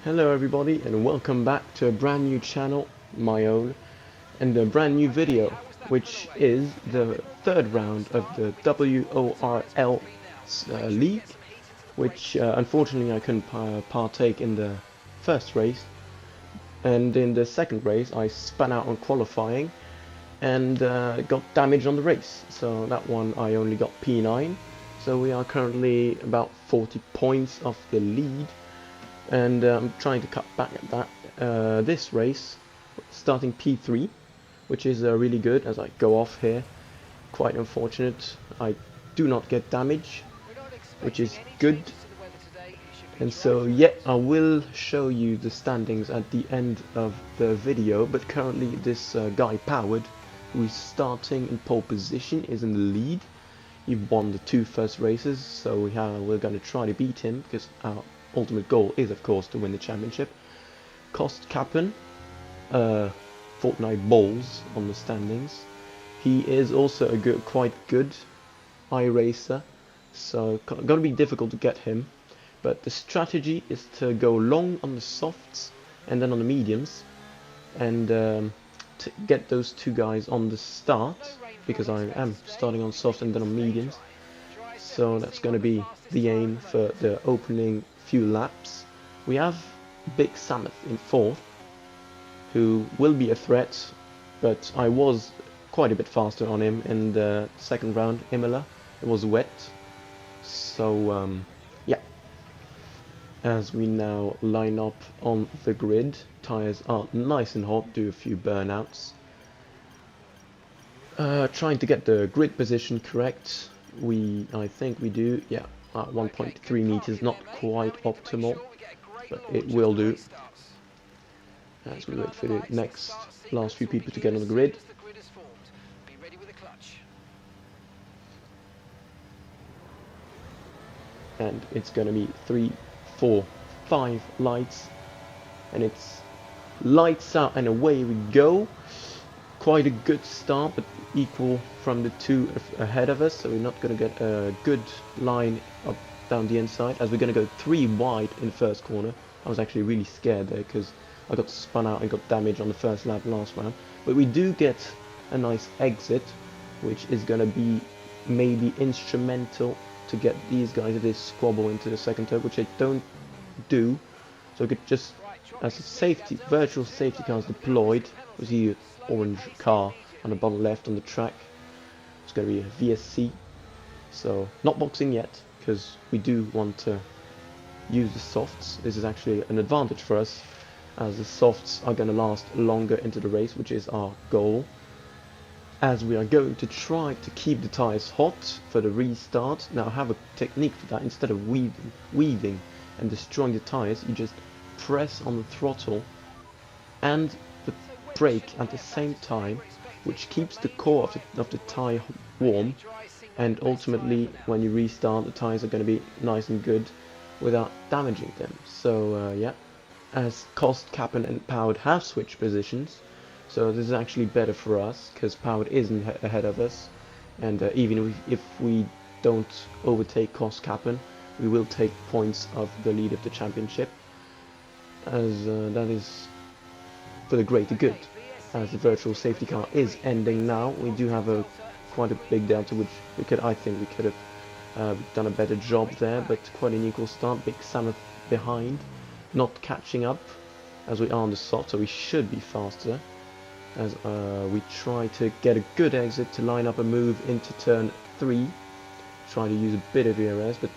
Hello everybody and welcome back to a brand new channel, my own, and a brand new video, which is the third round of the WORL league, which unfortunately I couldn't partake in the first race, and in the second race I spun out on qualifying and got damage on the race, so that one I only got P9, so we are currently about 40 points off the lead. And I'm trying to cut back at that. This race, starting P3, which is really good as I go off here. Quite unfortunate. I do not get damage, which is good. And so, yeah, I will show you the standings at the end of the video. But currently, this guy Powered, who is starting in pole position, is in the lead. He won the two first races, so we're going to try to beat him because our ultimate goal is, of course, to win the championship. Cost Cap'n, Fortnite Balls on the standings. He is also a quite good iRacer, so gonna be difficult to get him. But the strategy is to go long on the softs and then on the mediums, and to get those two guys on the start, because I am starting on soft and then on mediums. So that's going to be the aim for the opening few laps. We have Big Samuth in fourth, who will be a threat, but I was quite a bit faster on him in the second round, Imola. It was wet, so yeah. As we now line up on the grid, tires are nice and hot, do a few burnouts. Trying to get the grid position correct. I think we do, yeah, 1.3 meters, not quite optimal, but it will do. As we wait for the last few people to get on the grid. And it's gonna be 3, 4, 5 lights, and it's lights out and away we go. Quite a good start, but equal from the two ahead of us, so we're not going to get a good line up down the inside, as we're going to go 3 wide in the first corner. I was actually really scared there because I got spun out and got damage on the first lap last round, but we do get a nice exit, which is going to be maybe instrumental to get these guys if they squabble into the second turn, which they don't do. So we could just, as a safety, virtual safety car is deployed, we see an orange car on the bottom left on the track. It's going to be a VSC, so not boxing yet, because we do want to use the softs. This is actually an advantage for us, as the softs are going to last longer into the race, which is our goal. As we are going to try to keep the tires hot for the restart. Now I have a technique for that. Instead of weaving and destroying the tires, you just press on the throttle and the brake at the same time, which keeps the core of the tire warm, and ultimately when you restart the tires are going to be nice and good without damaging them. So yeah, as Cost, Cap'n and Powered have switched positions, so this is actually better for us because Powered isn't ahead of us, and even if we don't overtake Cost Cap'n, we will take points of the lead of the championship, as that is for the greater good. As the virtual safety car is ending now, we do have quite a big delta, which I think we could have done a better job there, but quite an equal start. Big Samuth behind, not catching up as we are on the soft, so we should be faster. As we try to get a good exit to line up a move into turn 3, try to use a bit of ERS, but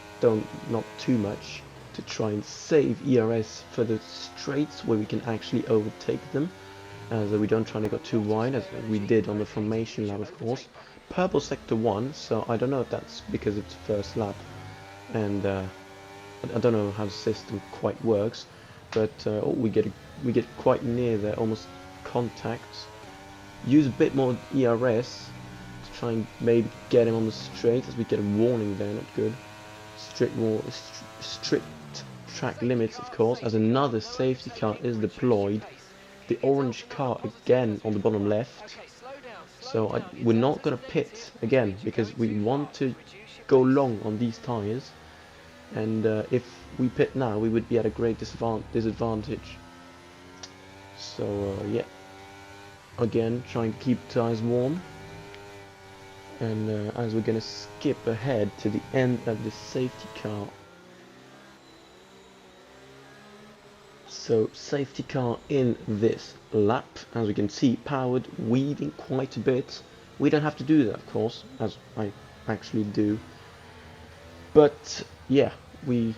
not too much, to try and save ERS for the straights where we can actually overtake them, as we don't try to go too wide, as we did on the formation lap, of course. Purple sector 1, so I don't know if that's because it's the first lap, and I don't know how the system quite works, but oh, we get quite near there, almost contact. Use a bit more ERS to try and maybe get him on the straight, as we get a warning there, not good. Strict track limits, of course, as another safety car is deployed. The orange car again on the bottom left. So we're not going to pit again, because we want to go long on these tires, and if we pit now, we would be at a great disadvantage. So yeah, again trying to keep tires warm, and as we're gonna skip ahead to the end of the safety car. So safety car in this lap, as we can see, powered, weaving quite a bit. We don't have to do that, of course, as I actually do. But yeah, we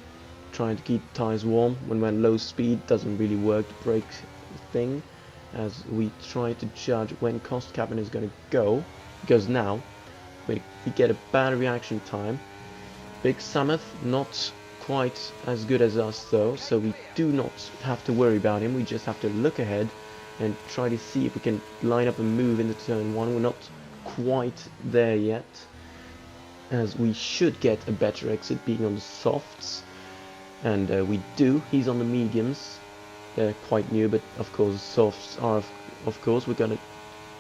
trying to keep tires warm when we're at low speed. Doesn't really work the brake thing, as we try to judge when cost capping is going to go, because now we get a bad reaction time. Big Sameth not quite as good as us though, so we do not have to worry about him. We just have to look ahead and try to see if we can line up a move into turn 1. We're not quite there yet, as we should get a better exit being on the softs, and we do. He's on the mediums. They're quite new, but of course softs are of course we're gonna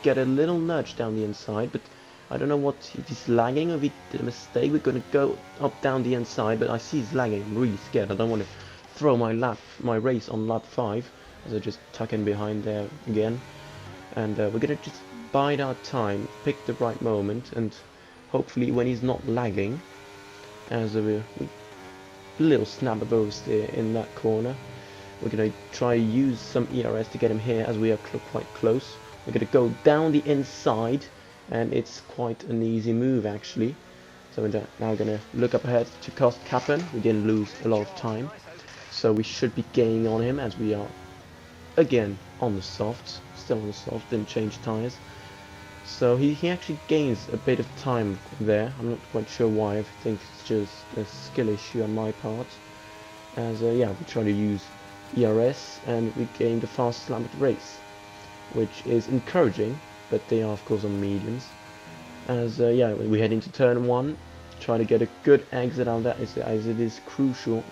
get a little nudge down the inside, but I don't know what, if he's lagging or if he did a mistake. We're gonna go up down the inside, but I see he's lagging. I'm really scared. I don't want to throw my race on lap 5, as I just tuck in behind there again. And we're gonna just bide our time, pick the right moment, and hopefully when he's not lagging, as we little snap of oversteer in that corner. We're gonna try to use some ERS to get him here, as we are quite close. We're gonna go down the inside, and it's quite an easy move actually. So we're now gonna look up ahead to cost Cap'n. We didn't lose a lot of time, so we should be gaining on him, as we are again on the softs, still on the softs, didn't change tires. So he actually gains a bit of time there. I'm not quite sure why. I think it's just a skill issue on my part. As yeah, we try to use ERS and we gained the fastest lap of the race, which is encouraging. But they are of course on mediums. As yeah, we head into turn 1, try to get a good exit out of that, as it is crucial,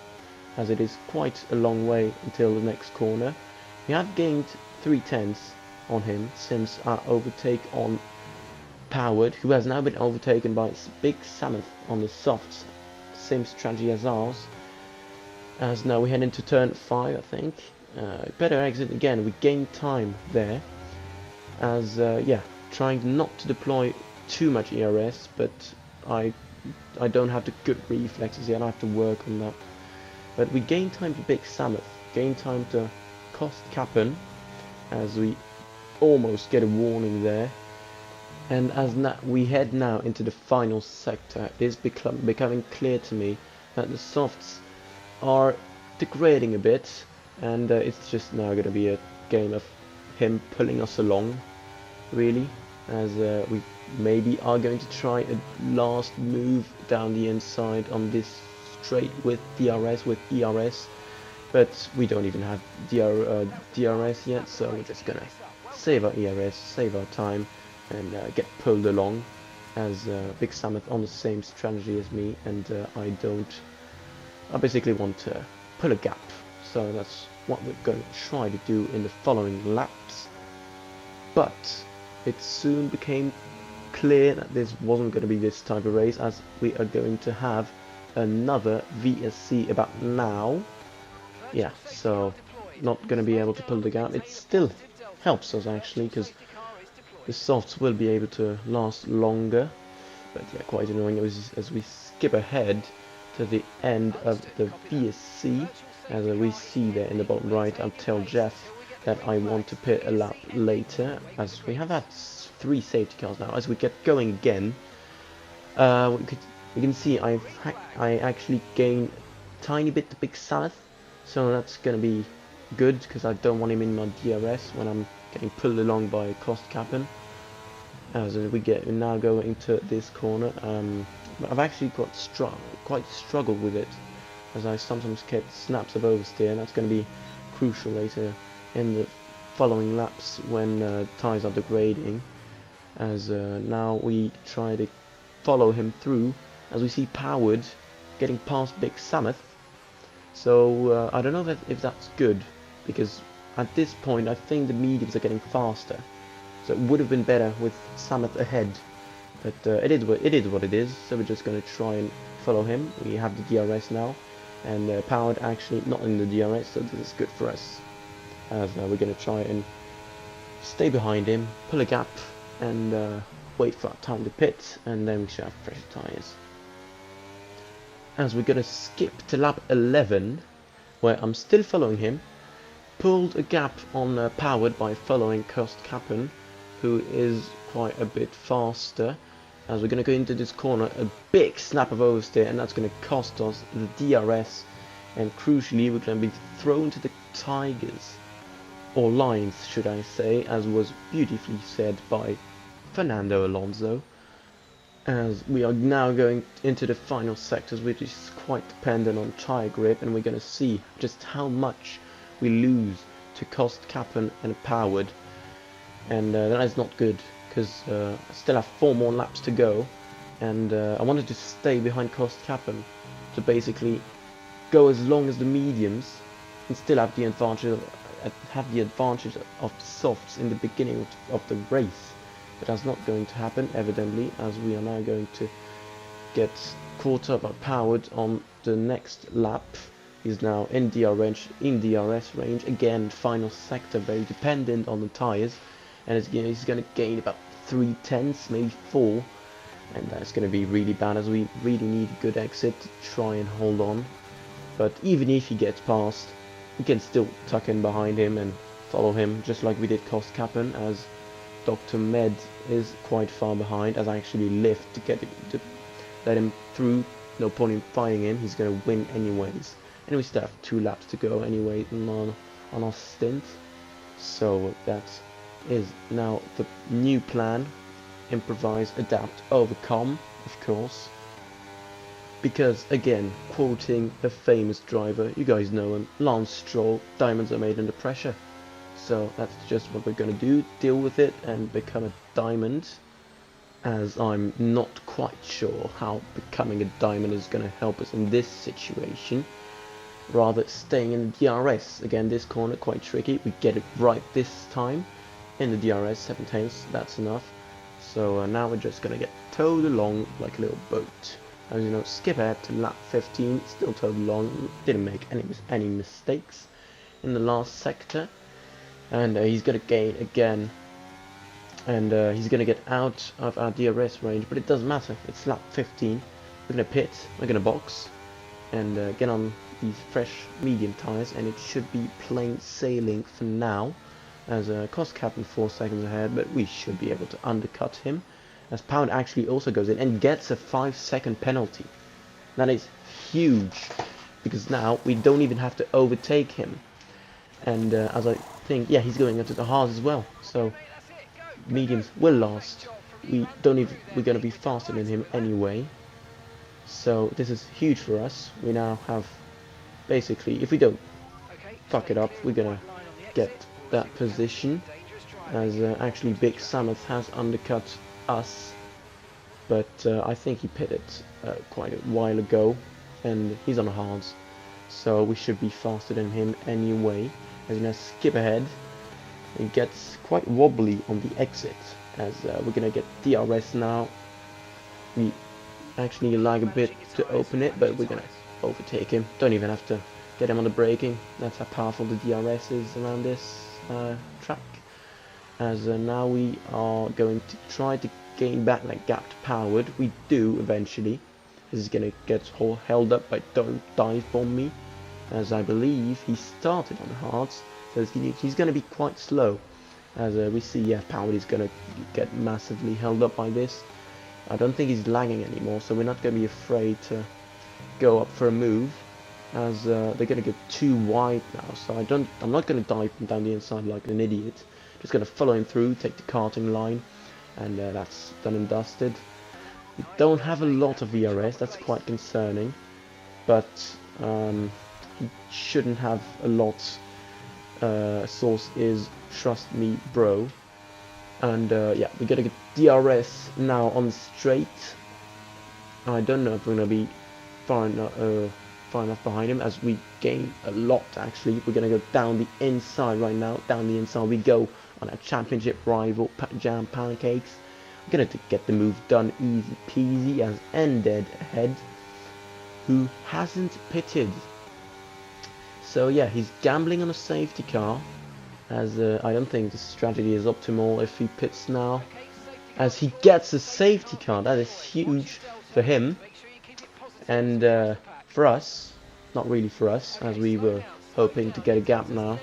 as it is quite a long way until the next corner. We have gained 3/10 on him since our overtake on Powered, who has now been overtaken by Big Sameth on the softs. Same strategy as ours. As now we head into turn 5, I think. Better exit again. We gain time there. As yeah, trying not to deploy too much ERS, but I don't have the good reflexes yet. I have to work on that. But we gain time to Big Sameth, gain time to cost Cap'n, as we almost get a warning there. And as we head now into the final sector, it is becoming clear to me that the softs are degrading a bit, and it's just now going to be a game of him pulling us along, really, as we maybe are going to try a last move down the inside on this straight with DRS, with ERS, but we don't even have DRS yet, so we're just gonna save our ERS, save our time, and get pulled along, as Big Sameth on the same strategy as me, and I basically want to pull a gap, so that's what we're going to try to do in the following laps. But it soon became clear that this wasn't going to be this type of race, as we are going to have another VSC about now. Yeah, so not going to be able to pull the gap. It still helps us actually, because the softs will be able to last longer, but yeah, quite annoying as we skip ahead to the end of the VSC. As we see there in the bottom right, I'll tell Jeff that I want to pit a lap later, as we have had 3 safety cars now. As we get going again, we can see I actually gain a tiny bit to Big Sameth, so that's gonna be good, because I don't want him in my DRS when I'm getting pulled along by Cost Cap'n. As we now go into this corner, I've actually quite struggled with it, as I sometimes get snaps of oversteer, and that's going to be crucial later in the following laps when tyres are degrading. As now we try to follow him through, as we see Powered getting past Big Sameth. So I don't know if that's good, because at this point I think the mediums are getting faster. So it would have been better with Sameth ahead, but it is what it is. So we're just going to try and follow him. We have the DRS now, and powered actually not in the DRS, so this is good for us, as we're going to try and stay behind him, pull a gap, and wait for our time to pit, and then we should have fresh tyres. As we're going to skip to lap 11, where I'm still following him, pulled a gap on powered by following Kostkappen, who is quite a bit faster. As we're going to go into this corner, a big snap of oversteer, and that's going to cost us the DRS, and crucially we're going to be thrown to the Tigers, or lines should I say, as was beautifully said by Fernando Alonso. As we are now going into the final sectors, which is quite dependent on tyre grip, and we're going to see just how much we lose to Kostkappen and powered, and that is not good, because I still have 4 more laps to go, and I wanted to stay behind Kostkappen to basically go as long as the mediums and still have the advantage of softs in the beginning of the race. But that's not going to happen, evidently, as we are now going to get caught up by powered on the next lap. He's now in DRS range again, final sector, very dependent on the tires, and he's going to gain about 3/10, maybe 4, and that's going to be really bad, as we really need a good exit to try and hold on. But even if he gets past, we can still tuck in behind him and follow him, just like we did Kostkappen, as Dr. Med is quite far behind, as I actually lift to let him through. No point in fighting him, he's going to win anyways. And we still have 2 laps to go anyway on our stint. So that is now the new plan. Improvise, adapt, overcome, of course. Because, again, quoting a famous driver, you guys know him, Lance Stroll, diamonds are made under pressure. So that's just what we're going to do, deal with it and become a diamond, as I'm not quite sure how becoming a diamond is going to help us in this situation. Rather staying in the DRS. Again, this corner quite tricky, we get it right this time in the DRS, 7/10, that's enough. So now we're just going to get towed along like a little boat. As you know, skip ahead to lap 15, still towed along, didn't make any mistakes in the last sector. And he's going to gain again, and he's going to get out of our DRS range, but it doesn't matter, it's lap 15, we're going to pit, we're going to box, and get on these fresh medium tyres, and it should be plain sailing for now, as Kostkappen 4 seconds ahead, but we should be able to undercut him, as Pound actually also goes in and gets a 5-second penalty. That is huge, because now we don't even have to overtake him. And as I think, yeah, he's going into the hards as well, so mediums will last. We're going to be faster than him anyway, so this is huge for us. We now have, basically, if we don't fuck it up, we're going to get that position, as actually Big Samuth has undercut us, but I think he pitted quite a while ago, and he's on the hards, so we should be faster than him anyway. As you know, skip ahead, it gets quite wobbly on the exit, as we're gonna get DRS now. We actually lag a bit to open it, but we're gonna overtake him. Don't even have to get him on the braking. That's how powerful the DRS is around this track. As now we are going to try to gain back that gap to powered. We do eventually. This is gonna get held up by Don't Dive Bomb Me, as I believe he started on the hards, so he's going to be quite slow. As we see, yeah, Powered is going to get massively held up by this. I don't think he's lagging anymore, so we're not going to be afraid to go up for a move, as they're going to get too wide now. So I'm not going to dive him down the inside like an idiot. Just going to follow him through, take the karting line, and that's done and dusted. We don't have a lot of VRS, that's quite concerning, but he shouldn't have a lot. Source is trust me bro. And yeah, we gotta get DRS now on the straight. I don't know if we're gonna be far enough behind him, as we gain a lot. Actually, we're gonna go down the inside right now. Down the inside we go on our championship rival Jam Pancakes. We're gonna get the move done easy peasy, as Ended ahead, who hasn't pitted So yeah, he's gambling on a safety car, as I don't think the strategy is optimal if he pits now, as he gets a safety car. That is huge for him, and for us, not really for us, as we were hoping to get a gap now,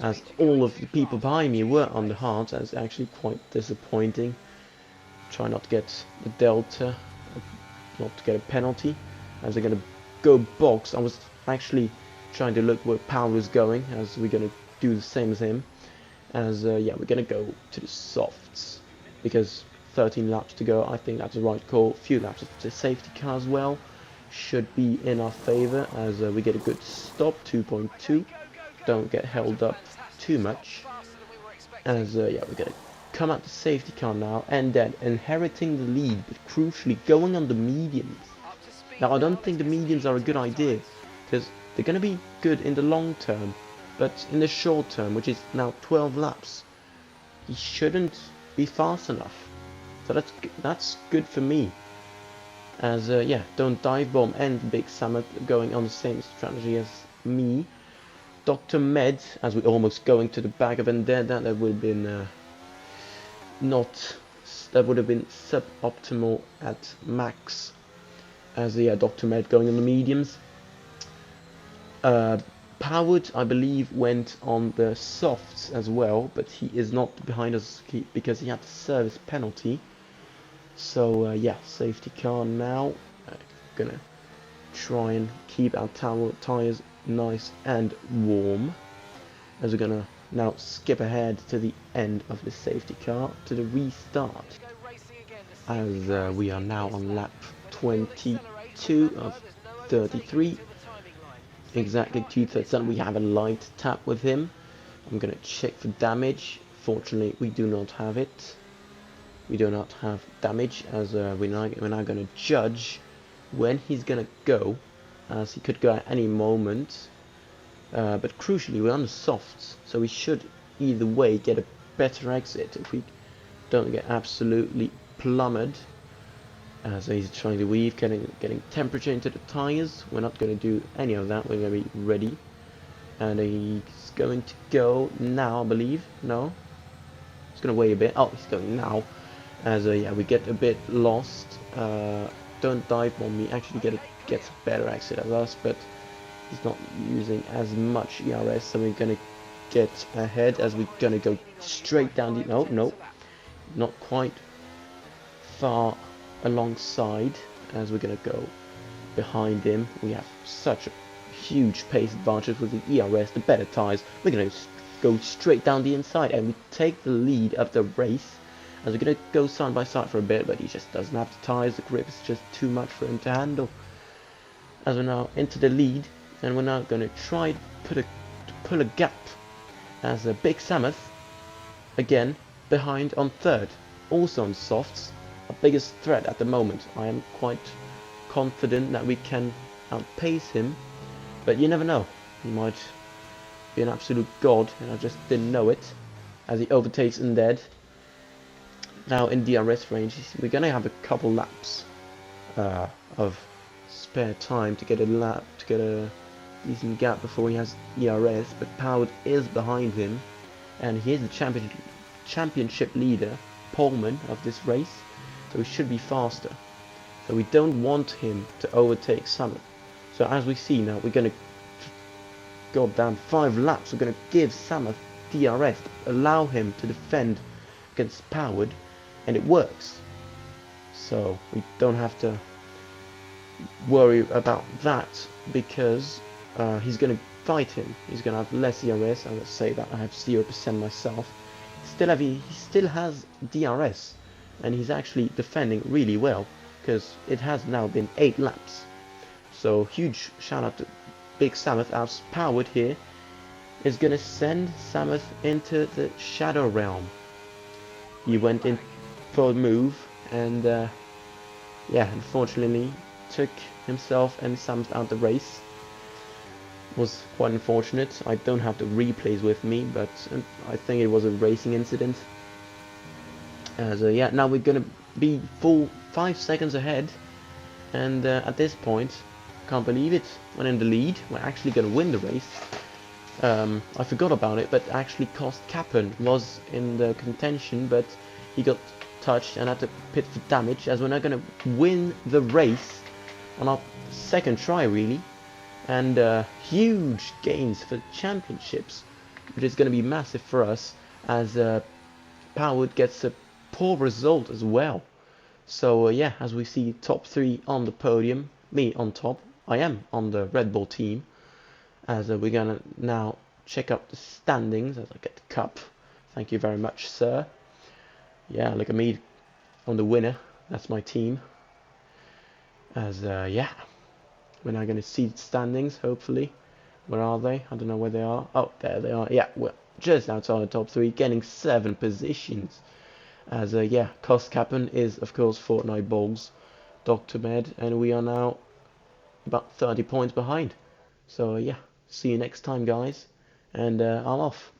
as all of the people behind me were on the hard. That's actually quite disappointing. Try not to get the delta, not to get a penalty, as they're gonna go box. I was actually trying to look where Powell was going, as we're gonna do the same as him. As yeah, we're gonna go to the softs because 13 laps to go. I think that's the right call. Few laps of the safety car as well should be in our favor, as we get a good stop. 2.2. Don't get held up too much. As yeah, we're gonna come at the safety car now, and then inheriting the lead, but crucially going on the mediums. Now I don't think the mediums are a good idea, because they're gonna be good in the long term, but in the short term, which is now 12 laps, he shouldn't be fast enough. So that's good for me. As yeah, don't dive bomb and Big Sam going on the same strategy as me. Dr. Med, as we're almost going to the back of Vendetta, that would have been that would have been suboptimal at max. As yeah, Dr. Med going on the mediums. Powered, I believe, went on the softs as well, but he is not behind us because he had the service penalty. So yeah, safety car now. Gonna try and keep our tires nice and warm, as we're gonna now skip ahead to the end of the safety car to the restart, as we are now on lap 22 of 33. Exactly 2/3 done. We have a light tap with him. I'm gonna check for damage. Fortunately, we do not have it. We do not have damage, as we're now gonna judge when he's gonna go, as he could go at any moment. But crucially, we're on the softs, so we should either way get a better exit if we don't get absolutely plummeted. So he's trying to weave, getting temperature into the tires. We're not going to do any of that. We're going to be ready, and he's going to go now, I believe. No, he's going to wait a bit. Oh, he's going now. As yeah, we get a bit lost. Don't dive bomb me. Actually, gets a better exit as us, but he's not using as much ERS, so we're going to get ahead, as we're going to go straight down the... No, not quite far alongside, as we're going to go behind him. We have such a huge pace advantage with the ERS, the better tires. We're going to go straight down the inside, and we take the lead of the race, as we're going to go side by side for a bit, but he just doesn't have the tires. The grip is just too much for him to handle, as we're now into the lead. And we're now going to try to pull a gap, as a Big Samuth again behind on third, also on softs. Our biggest threat at the moment. I am quite confident that we can outpace him, but you never know. He might be an absolute god, and I just didn't know it, as he overtakes Undead. Now in DRS range, we're going to have a couple laps of spare time to get a decent gap before he has ERS, but Powered is behind him, and he is the championship leader, poleman of this race, so he should be faster. So we don't want him to overtake Samuth. So as we see now, we're going to go down 5 laps. We're going to give Samuth DRS, allow him to defend against Powered, and it works. So we don't have to worry about that, because he's going to fight him. He's going to have less ERS. I'm going to say that I have 0% myself. He still has DRS, and he's actually defending really well, because it has now been 8 laps. So huge shout out to Big Samuth, as Powered here is going to send Samuth into the Shadow Realm. He went in for a move, and yeah, unfortunately took himself and Samuth out the race. Was quite unfortunate. I don't have the replays with me, but I think it was a racing incident. So yeah, now we're gonna be full 5 seconds ahead, and at this point Can't believe it. We're in the lead. We're actually going to win the race. I forgot about it, but actually Cost Cap'n was in the contention, but he got touched and had to pit for damage, as we're now going to win the race on our second try, really. And huge gains for championships, which is going to be massive for us, as Powerwood gets a poor result as well. So yeah, as we see top 3 on the podium, me on top. I am on the Red Bull team, as we're gonna now check out the standings as I get the cup. Thank you very much, sir. Yeah, look at me. I'm the winner. That's my team. As yeah, we're now gonna see the standings. Hopefully, where are they? I don't know where they are. Oh, there they are. Yeah, we're just outside the top 3, getting 7 positions. As yeah, Cost Cap'n is of course Fortnite Bogs, Dr. Med, and we are now about 30 points behind. So yeah, see you next time, guys, and I'm off.